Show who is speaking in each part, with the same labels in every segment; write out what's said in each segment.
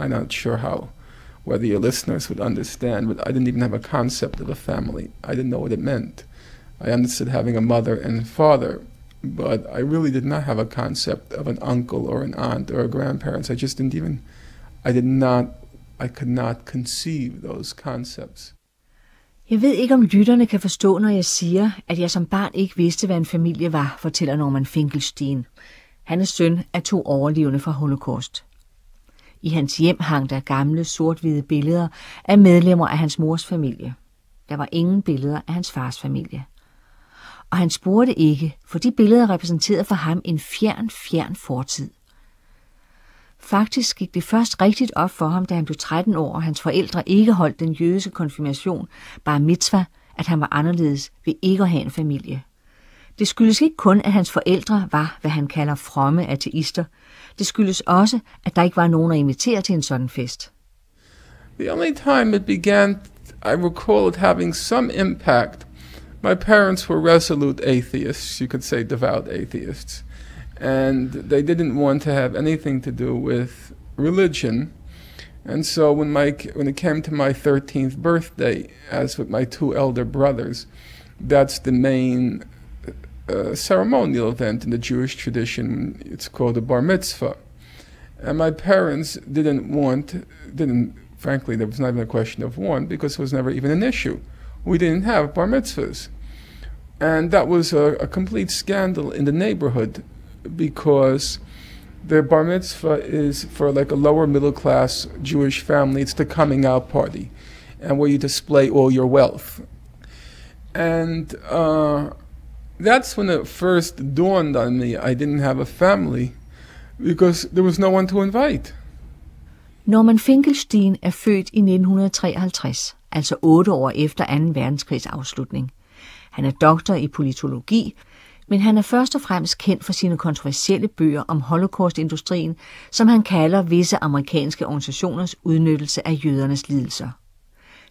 Speaker 1: I'm not sure whether your listeners would understand, but I didn't even have a concept of a family. I didn't know what it meant. I understood having a mother and father, but I really did not have a concept of an uncle or an aunt or a grandparents. I could not conceive those concepts.
Speaker 2: Jeg ved ikke, om lytterne kan forstå, når jeg siger, at jeg som barn ikke vidste, hvad en familie var, fortæller Norman Finkelstein. Han er søn af 2 overlevende fra Holocaust. I hans hjem hang der gamle sort-hvide billeder af medlemmer af hans mors familie. Der var ingen billeder af hans fars familie. Og han spurgte ikke, for de billeder repræsenterede for ham en fjern fortid. Faktisk gik det først rigtigt op for ham, da han blev 13 år, og hans forældre ikke holdt den jødiske konfirmation, bar mitzvah, at han var anderledes ved ikke at have en familie. Det skyldes ikke kun, at hans forældre var, hvad han kalder fromme ateister. Det skyldes også, at der ikke var nogen at invitere til en sådan fest.
Speaker 1: The only time it began, I recall it having some impact. My parents were resolute atheists, you could say devout atheists. And they didn't want to have anything to do with religion. And so when it came to my 13th birthday, as with my 2 elder brothers, that's the main ceremonial event in the Jewish tradition. It's called a bar mitzvah. And my parents frankly, there was not even a question of one, because it was never even an issue. We didn't have bar mitzvahs. And that was a complete scandal in the neighborhood, because the bar mitzvah is for like a lower middle class Jewish family. It's the coming out party, and where you display all your wealth. And that's when it first dawned on me I didn't have a family, because there was no one to invite.
Speaker 2: Norman Finkelstein er født i 1953, altså 8 år efter 2. verdenskrigs afslutning. Han er doktor i politologi, men han er først og fremmest kendt for sine kontroversielle bøger om Holocaust-industrien, som han kalder visse amerikanske organisationers udnyttelse af jødernes lidelser.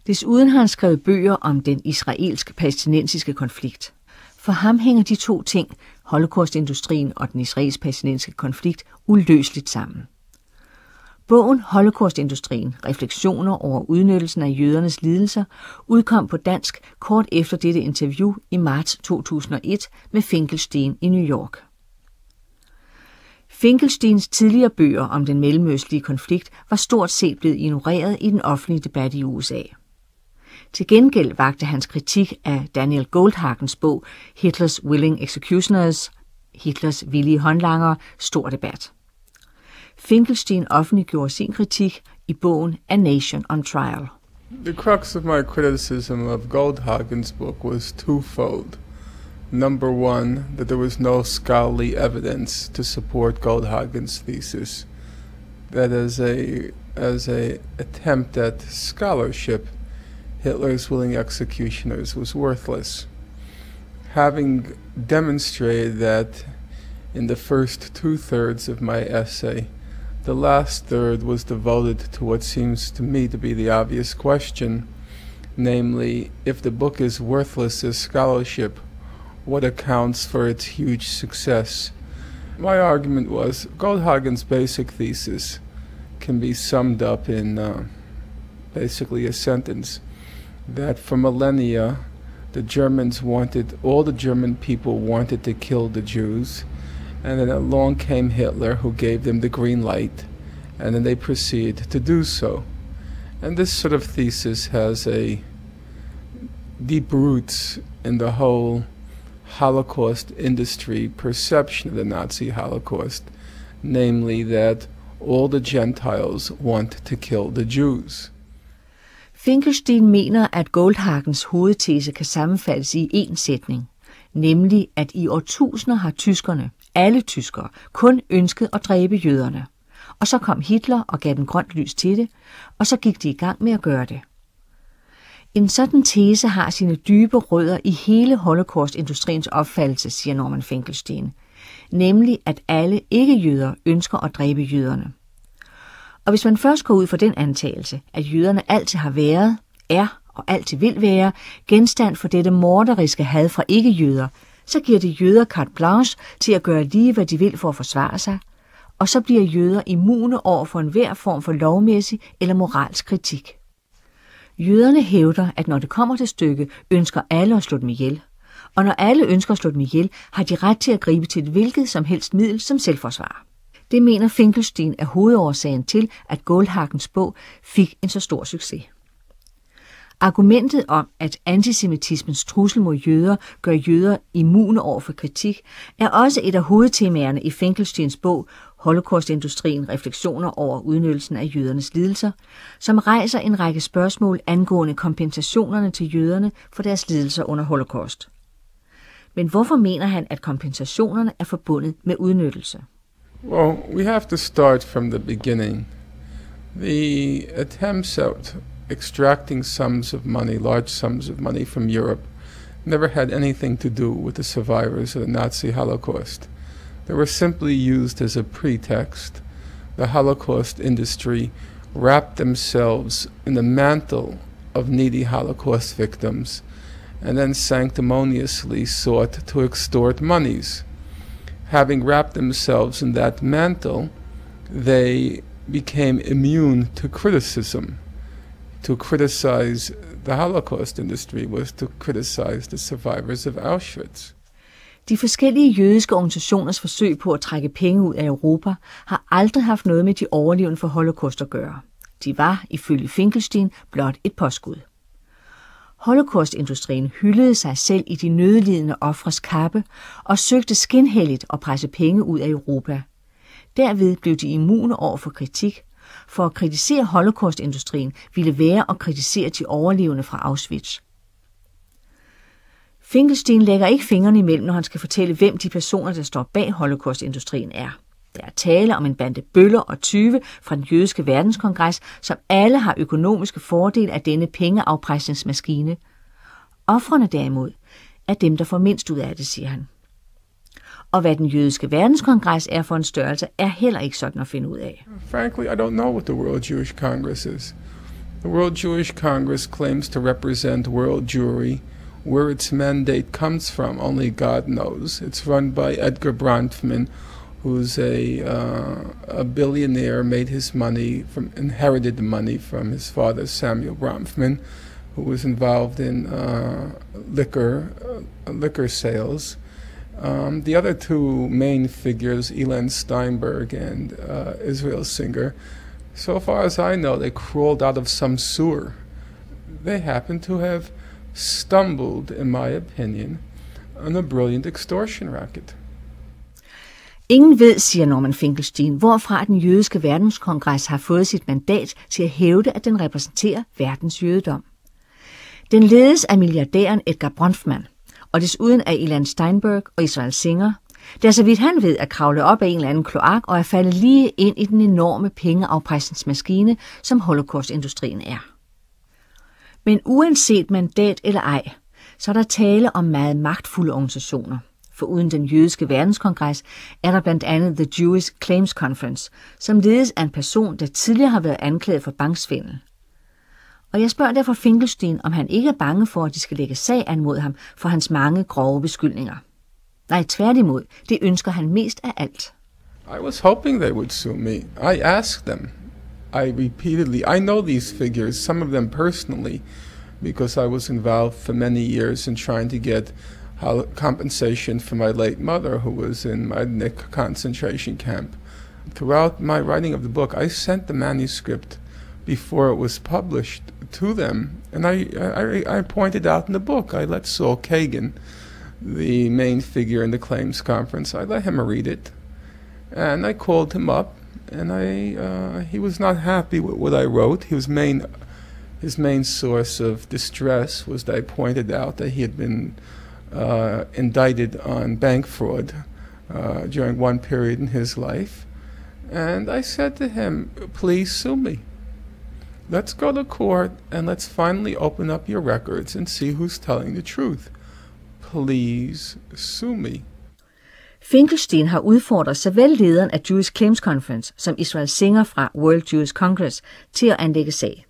Speaker 2: Desuden har han skrevet bøger om den israelsk-palæstinensiske konflikt. For ham hænger de 2 ting, Holocaust-industrien og den israelsk-palæstinensiske konflikt, uløseligt sammen. Bogen Holocaust-Industrien, refleksioner over udnyttelsen af jødernes lidelser, udkom på dansk kort efter dette interview i marts 2001 med Finkelstein i New York. Finkelsteins tidligere bøger om den mellemøstlige konflikt var stort set blevet ignoreret i den offentlige debat i USA. Til gengæld vakte hans kritik af Daniel Goldhagens bog Hitler's Willing Executioners, Hitlers villige håndlangere, stor debat. Finkelstein offentliggjorde sin kritik i bogen A Nation on Trial.
Speaker 1: The crux of my criticism of Goldhagen's book was twofold. Number one, that there was no scholarly evidence to support Goldhagen's thesis. That as a attempt at scholarship, Hitler's willing executioners was worthless. Having demonstrated that in the first 2/3 of my essay, the last third was devoted to what seems to me to be the obvious question, namely, if the book is worthless as scholarship, what accounts for its huge success? My argument was Goldhagen's basic thesis can be summed up in basically a sentence, that for millennia, all the German people wanted to kill the Jews, and then along came Hitler, who gave them the green light, and then they proceed to do so. And this sort of thesis has a deep roots in the whole Holocaust industry perception of the Nazi Holocaust, namely that all the Gentiles want to kill the Jews.
Speaker 2: Finkelstein mener, at Goldhagens hovedtese kan sammenfattes i en sætning, nemlig at i årtusinder har tyskerne, alle tyskere, kun ønsket at dræbe jøderne. Og så kom Hitler og gav den grønt lys til det, og så gik de i gang med at gøre det. En sådan tese har sine dybe rødder i hele Holocaust-industriens opfattelse, siger Norman Finkelstein, nemlig at alle ikke-jøder ønsker at dræbe jøderne. Og hvis man først går ud fra den antagelse, at jøderne altid har været, er og altid vil være genstand for dette morderiske had fra ikke-jøder, så giver det jøder carte blanche til at gøre lige, hvad de vil for at forsvare sig, og så bliver jøder immune over for enhver form for lovmæssig eller moralsk kritik. Jøderne hævder, at når det kommer til stykket, ønsker alle at slå dem ihjel. Og når alle ønsker at slå dem ihjel, har de ret til at gribe til et hvilket som helst middel som selvforsvar. Det mener Finkelstein er hovedårsagen til, at Goldhagens bog fik en så stor succes. Argumentet om, at antisemitismens trussel mod jøder gør jøder immune over for kritik, er også et af hovedtemaerne i Finkelsteins bog Holocaust-Industrien, refleksioner over udnyttelsen af jødernes lidelser, som rejser en række spørgsmål angående kompensationerne til jøderne for deres lidelser under Holocaust. Men hvorfor mener han, at kompensationerne er forbundet med udnyttelse?
Speaker 1: Well, we have to start from the beginning. The attempts at extracting sums of money, large sums of money from Europe, never had anything to do with the survivors of the Nazi Holocaust. They were simply used as a pretext. The Holocaust industry wrapped themselves in the mantle of needy Holocaust victims and then sanctimoniously sought to extort monies. Having wrapped themselves in that mantle, they became immune to criticism. To criticize the Holocaust industry was to criticize the survivors of Auschwitz.
Speaker 2: De forskellige jødiske organisationers forsøg på at trække penge ud af Europa har aldrig haft noget med de overlevende for Holocaust at gøre. De var, ifølge Finkelstein, blot et påskud. Holocaust-industrien hyldede sig selv i de nødlidende ofres kappe og søgte skinhelligt at presse penge ud af Europa. Derved blev de immune over for kritik. For at kritisere Holocaust-industrien ville være at kritisere de overlevende fra Auschwitz. Finkelstein lægger ikke fingrene imellem, når han skal fortælle, hvem de personer, der står bag Holocaust-industrien er. Der er tale om en bande bøller og tyve fra den jødiske verdenskongres, som alle har økonomiske fordele af denne pengeafpresningsmaskine. Ofrene derimod er dem, der får mindst ud af det, siger han. Og hvad den jødiske verdenskongres er for en størrelse, er heller ikke sådan at finde ud af.
Speaker 1: Frankly, I don't know what the World Jewish Congress is. The World Jewish Congress claims to represent world Jewry. Where its mandate comes from, only God knows. It's run by Edgar Bronfman, who's a billionaire, inherited the money from his father, Samuel Bronfman, who was involved in liquor sales. The other two main figures, Elon Steinberg and Israel Singer, so far as I know, they crawled out of some sewer. They happen to have stumbled, in my opinion, on a brilliant extortion racket.
Speaker 2: Ingen ved, siger Norman Finkelstein, hvorfra den jødiske verdenskongres har fået sit mandat til at hævde, at den repræsenterer verdens jødedom. Den ledes af milliardæren Edgar Bronfman, og desuden af Elon Steinberg og Israel Singer, der så vidt han ved er kravlet op af en eller anden kloak og er faldet lige ind i den enorme pengeafpresningsmaskine, som Holocaust-industrien er. Men uanset mandat eller ej, så er der tale om meget magtfulde organisationer. For uden den jødiske verdenskongres er der blandt andet The Jewish Claims Conference, som ledes af en person, der tidligere har været anklaget for banksvindel. Og jeg spørger derfor Finkelstein, om han ikke er bange for, at de skal lægge sag an mod ham for hans mange grove beskyldninger. Nej, tværtimod, det ønsker han mest af alt.
Speaker 1: I was hoping they would sue me. I asked them. I know these figures, some of them personally, because I was involved for many years in trying to get compensation for my late mother, who was in Majdanek concentration camp. Throughout my writing of the book, I sent the manuscript before it was published to them, and I pointed out in the book, I let Saul Kagan, the main figure in the claims conference, I let him read it, and I called him up, and he was not happy with what I wrote. His main source of distress was that I pointed out that he had been indicted on bank fraud during one period in his life, and I said to him, please sue me. Let's go to court and let's finally open up your records and see who's telling the truth. Please sue me.
Speaker 2: Finkelstein har udfordret såvel lederen af Jewish Claims Conference som Israel Singer fra World Jewish Congress til at anlægge sag.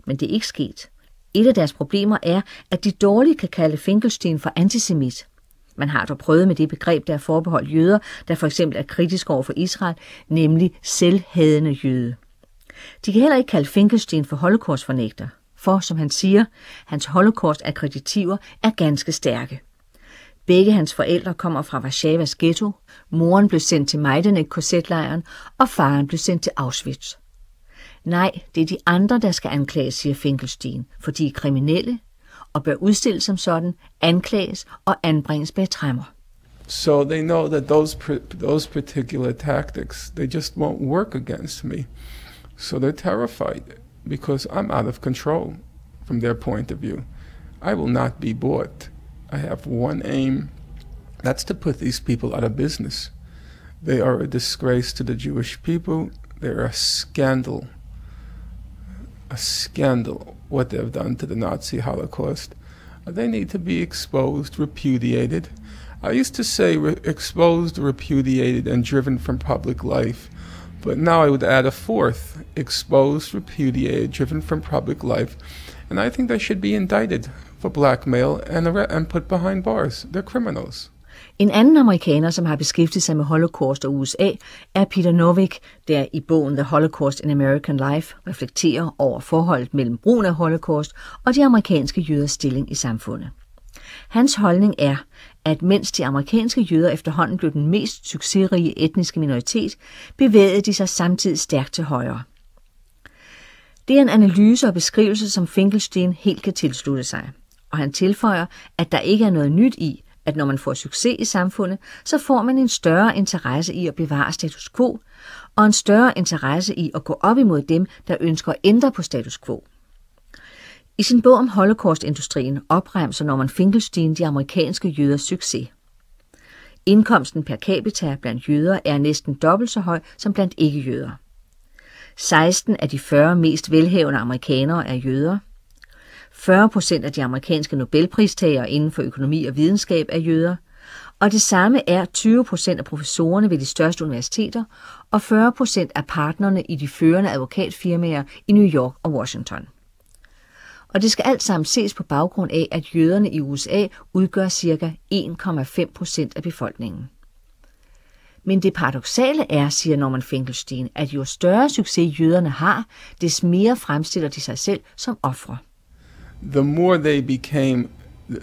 Speaker 2: Men det er ikke sket. Et af deres problemer er, at de dårligt kan kalde Finkelstein for antisemit. Man har dog prøvet med det begreb, der er forbeholdt jøder, der for eksempel er kritisk over for Israel, nemlig selvhadende jøde. De kan heller ikke kalde Finkelstein for holocaust-fornægter, for, som han siger, hans holocaust-akkreditiver er ganske stærke. Begge hans forældre kommer fra Warszawas ghetto, moren blev sendt til Majdanek-korsetlejren, og faren blev sendt til Auschwitz. Nej, det er de andre, der skal anklages, siger Finkelstein, for de er kriminelle, og bør udstilles som sådan, anklages og anbringes bag tremmer.
Speaker 1: So they know that those particular tactics, they just won't work against me. So they're terrified because I'm out of control from their point of view. I will not be bought. I have one aim. That's to put these people out of business. They are a disgrace to the Jewish people. They're a scandal. A scandal, what they've done to the Nazi Holocaust. They need to be exposed, repudiated. I used to say exposed, repudiated, and driven from public life. But now I would add a fourth, exposed, repudiated, driven from public life. And I think they should be indicted for blackmail and put behind bars. They're criminals.
Speaker 2: En anden amerikaner, som har beskæftiget sig med Holocaust og USA, er Peter Novick, der i bogen The Holocaust in American Life reflekterer over forholdet mellem brugen af Holocaust og de amerikanske jøders stilling i samfundet. Hans holdning er, at mens de amerikanske jøder efterhånden blev den mest succesrige etniske minoritet, bevægede de sig samtidig stærkt til højre. Det er en analyse og beskrivelse, som Finkelstein helt kan tilslutte sig, og han tilføjer, at der ikke er noget nyt i, at når man får succes i samfundet, så får man en større interesse i at bevare status quo, og en større interesse i at gå op imod dem, der ønsker at ændre på status quo. I sin bog om Holocaust-industrien opremser Norman Finkelstein de amerikanske jøders succes. Indkomsten per capita blandt jøder er næsten dobbelt så høj som blandt ikke-jøder. 16 af de 40 mest velhavende amerikanere er jøder. 40% af de amerikanske nobelpristagere inden for økonomi og videnskab er jøder, og det samme er 20% af professorerne ved de største universiteter og 40% af partnerne i de førende advokatfirmaer i New York og Washington. Og det skal alt sammen ses på baggrund af, at jøderne i USA udgør ca. 1,5% af befolkningen. Men det paradoksale er, siger Norman Finkelstein, at jo større succes jøderne har, des mere fremstiller de sig selv som ofre.
Speaker 1: The more they became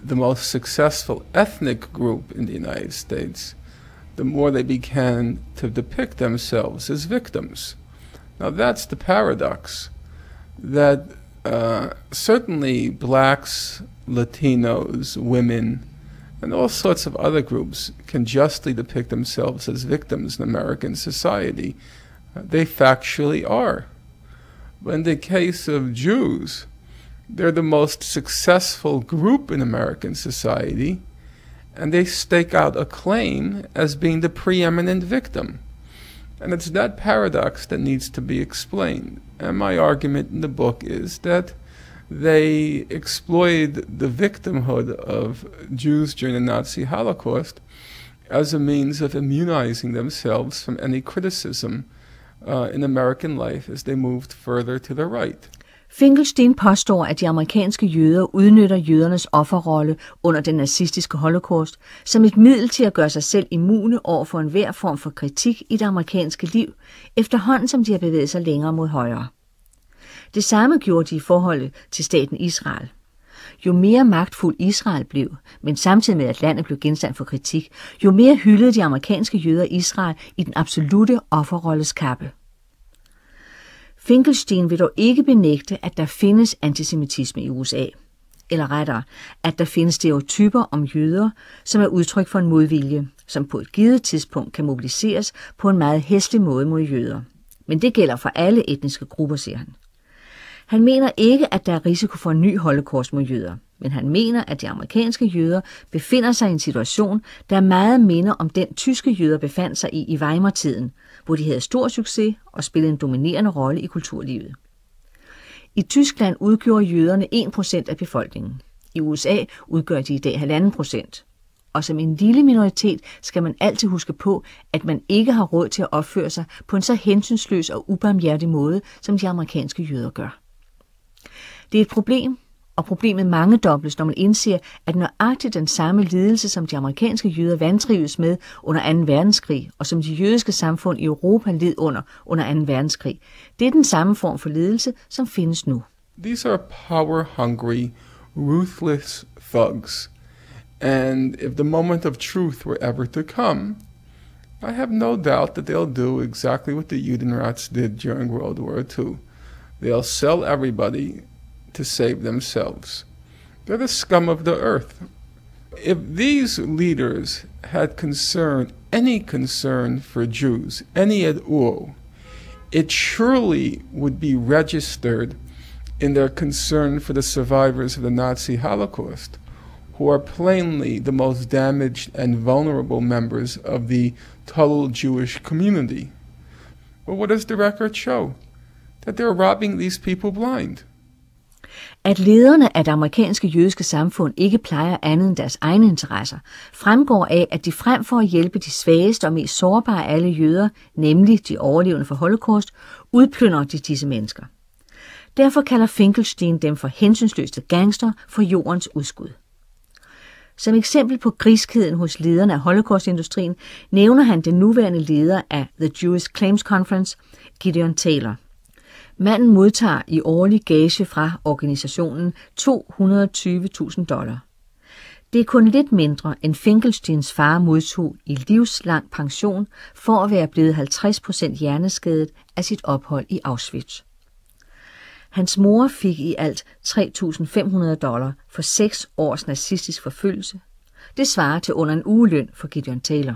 Speaker 1: the most successful ethnic group in the United States, the more they began to depict themselves as victims. Now that's the paradox, that certainly blacks, Latinos, women, and all sorts of other groups can justly depict themselves as victims in American society. They factually are. But in the case of Jews, they're the most successful group in American society, and they stake out a claim as being the preeminent victim. And it's that paradox that needs to be explained. And my argument in the book is that they exploited the victimhood of Jews during the Nazi Holocaust as a means of immunizing themselves from any criticism in American life as they moved further to the right.
Speaker 2: Finkelstein påstår, at de amerikanske jøder udnytter jødernes offerrolle under den nazistiske holocaust som et middel til at gøre sig selv immune over for enhver form for kritik i det amerikanske liv, efterhånden som de har bevæget sig længere mod højre. Det samme gjorde de i forhold til staten Israel. Jo mere magtfuld Israel blev, men samtidig med at landet blev genstand for kritik, jo mere hyldede de amerikanske jøder Israel i den absolute offerrolles kappe. Finkelstein vil dog ikke benægte, at der findes antisemitisme i USA, eller rettere, at der findes stereotyper om jøder, som er udtryk for en modvilje, som på et givet tidspunkt kan mobiliseres på en meget hæslig måde mod jøder. Men det gælder for alle etniske grupper, siger han. Han mener ikke, at der er risiko for en ny holocaust mod jøder, men han mener, at de amerikanske jøder befinder sig i en situation, der meget minder om den tyske jøder befandt sig i Weimar-tiden, hvor de havde stor succes og spillede en dominerende rolle i kulturlivet. I Tyskland udgjorde jøderne 1% af befolkningen. I USA udgør de i dag 1,5%. Og som en lille minoritet skal man altid huske på, at man ikke har råd til at opføre sig på en så hensynsløs og ubarmhjertig måde, som de amerikanske jøder gør. Det er et problem, Og problemet mangedobles, når man indser, at nøjagtigt den samme lidelse, som de amerikanske jøder vantrives med under 2. verdenskrig, og som de jødiske samfund i Europa led under 2. verdenskrig, det er den samme form for lidelse, som findes nu.
Speaker 1: These are power-hungry, ruthless thugs. And if the moment of truth were ever to come, I have no doubt that they'll do exactly what the Judenrats did during World War II. They'll sell everybody to save themselves. They're the scum of the earth. If these leaders had any concern for Jews, any at all, it surely would be registered in their concern for the survivors of the Nazi Holocaust, who are plainly the most damaged and vulnerable members of the total Jewish community. But what does the record show? That they're robbing these people blind.
Speaker 2: At lederne af det amerikanske jødiske samfund ikke plejer andet end deres egne interesser, fremgår af, at de frem for at hjælpe de svageste og mest sårbare af alle jøder, nemlig de overlevende for Holocaust, udplyndrer de disse mennesker. Derfor kalder Finkelstein dem for hensynsløse gangster for jordens udskud. Som eksempel på griskheden hos lederne af Holocaust-industrien nævner han den nuværende leder af The Jewish Claims Conference, Gideon Taylor. Manden modtager i årlig gage fra organisationen $220,000. Det er kun lidt mindre, end Finkelsteins far modtog i livslang pension for at være blevet 50% hjerneskadet af sit ophold i Auschwitz. Hans mor fik i alt $3.500 for 6 års nazistisk forfølgelse. Det svarer til under en ugeløn for Gideon Taylor.